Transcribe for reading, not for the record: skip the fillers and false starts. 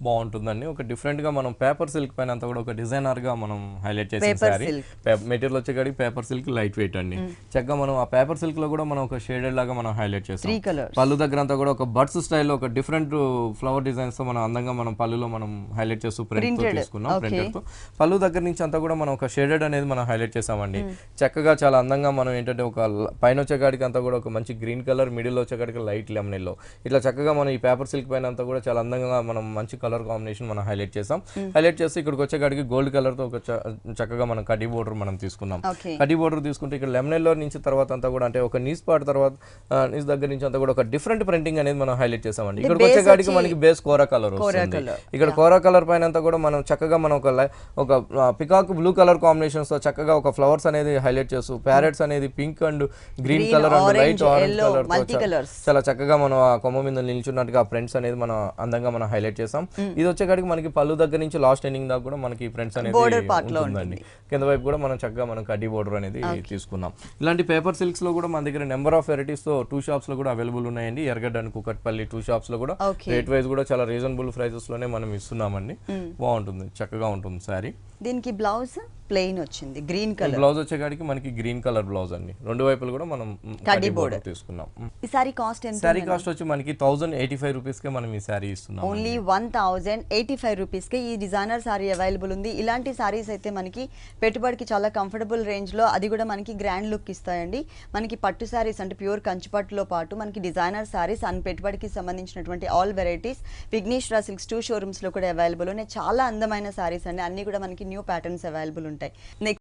బాగుంటుందండి. ఒక డిఫరెంట్ గా మనం పేపర్ సిల్క్ పైన అంతా కూడా ఒక డిజైనర్ గా మనం హైలైట్ చేసిన సారీ. మెటీరియల్ వచ్చేకాడికి పేపర్ సిల్క్ లైట్ వెయిట్ అండి. చక్కగా మనం ఆ పేపర్ సిల్క్ లో కూడా మనం ఒక షేడెడ్ లాగా మనం హైలైట్ చేస్తాం. పళ్ళు దగ్గర అంతా కూడా ఒక బర్డ్స్ స్టైల్లో ఒక డిఫరెంట్ ఫ్లవర్ డిజైన్స్ తో మనం అందంగా మనం పళ్ళులో మనం హైలైట్ చేస్తూ ప్రింట్ తో తీసుకున్నాం. ప్రింటెడ్ తో పళ్ళు దగ్గర నుంచి అంతా కూడా మనం ఒక షేడెడ్ అనేది మనం హైలైట్ చేసామండి. చక్కగా చాలా అందంగా మనం ఏంటంటే ఒక పైన వచ్చేకాడికి అంతా కూడా ఒక మంచి గ్రీన్ కలర్, మిడిల్ వచ్చేకాడికి లైట్ లెమన్ ఎల్లో, ఇట్లా చక్కగా మనం ఈ పేపర్ సిల్క్ పైన అంతా కూడా చాలా అందంగా మనం మంచి కలర్ కాంబినేషన్ మనం హైలైట్ చేసాం. హైలైట్ చేసి ఇక్కడికి వచ్చేకాడికి గోల్డ్ కలర్ తో ఒక చక్కగా మనం కడ్డీ బోర్డర్ మనం తీసుకున్నాం. కడ్డీ బోర్డర్ తీసుకుంటే ఇక్కడ లెమన్ ఎల్లో నుంచి తర్వాత అంతా కూడా అంటే ఒక నీస్ పార్ట్ తర్వాత నీస్ దగ్గర నుంచి అంతా కూడా ఒక డిఫరెంట్ ప్రింటింగ్ అనేది మనం హైలైట్ చేసామండి. ఇక్కడికి వచ్చేకాడికి మనకి బేస్ కోరా కలర్ వస్తుంది. ఇక్కడ కోరా కలర్ పైన అంతా కూడా మనం చక్కగా మనం ఒక పికాక్ బ్లూ కలర్ కాంబినేషన్స్ తో చక్కగా ఒక ఫ్లవర్స్ అనేది హైలైట్ చేస్తూ ప్యారెట్స్ అనేది pink and green colour and light orange colour చాలా చక్కగా మనం ఆ కొమ్మ మీద నిల్చున్నట్టుగా ఫ్రెండ్స్ అనేది మనం అందంగా మనం హైలైట్ చేసాం. ఇది వచ్చేకాడికి మనకి పళ్ళు దగ్గర నుంచి లాస్ట్ ఎండింగ్ దాకా కూడా మనకి ఫ్రెండ్స్ అనేది ఉంటుందండి. కింద వైపు కూడా మనం చక్కగా మనం కడ్డీ బోర్డర్ అనేది తీసుకున్నాం. ఇలాంటి పేపర్ సిల్క్స్ లో కూడా మన దగ్గర నెంబర్ ఆఫ్ వెరైటీస్ తో 2 షాప్స్ లో కూడా అవైలబుల్ ఉన్నాయండి. ఎర్రగడ్డ అండ్ కుకట్పల్లి 2 షాప్స్ లో కూడా రేట్ వైజ్ కూడా చాలా రీజనబుల్ ప్రైసెస్ లోనే మనం ఇస్తున్నామండి. బాగుంటుంది, చక్కగా ఉంటుంది సారీ. దీనికి బ్లౌజ్ ప్లెయిన్ వచ్చింది, గ్రీన్ కలర్ బ్లౌజ్ వచ్చేకాడికి మనకి గ్రీన్ కలర్ బ్లౌజ్ అండి. రెండు వైపులు కూడా మనం కడ్డీ బోర్డర్ తీసుకున్నాం. ఈ సారీ కాస్ట్ ఎంత? సారీ కాస్ట్ వచ్చి మనకి 1085 రూపీస్ కే మనం ఈ సారీ ఇస్తున్నాం. ఓన్లీ 1085 రూపీస్ కే ఈ డిజైనర్ సారీ అవైలబుల్ ఉంది. ఇలాంటి సారీస్ అయితే మనకి పెట్టుబడికి చాలా కంఫర్టబుల్ రేంజ్ లో, అది కూడా మనకి గ్రాండ్ లుక్ ఇస్తాయండి. మనకి పట్టు సారీస్ అంటే ప్యూర్ కంచిపట్టులో పాటు మనకి డిజైనర్ సారీస్ అండ్ పెట్టుబడికి సంబంధించినటువంటి all varieties Vighneshwara silks 2 showrooms లో కూడా అవైలబుల్ ఉన్నాయి. చాలా అందమైన సారీస్ అండి, అన్ని కూడా మనకి న్యూ ప్యాటర్న్స్ అవైలబుల్ ఉంటాయి. నెక్స్ట్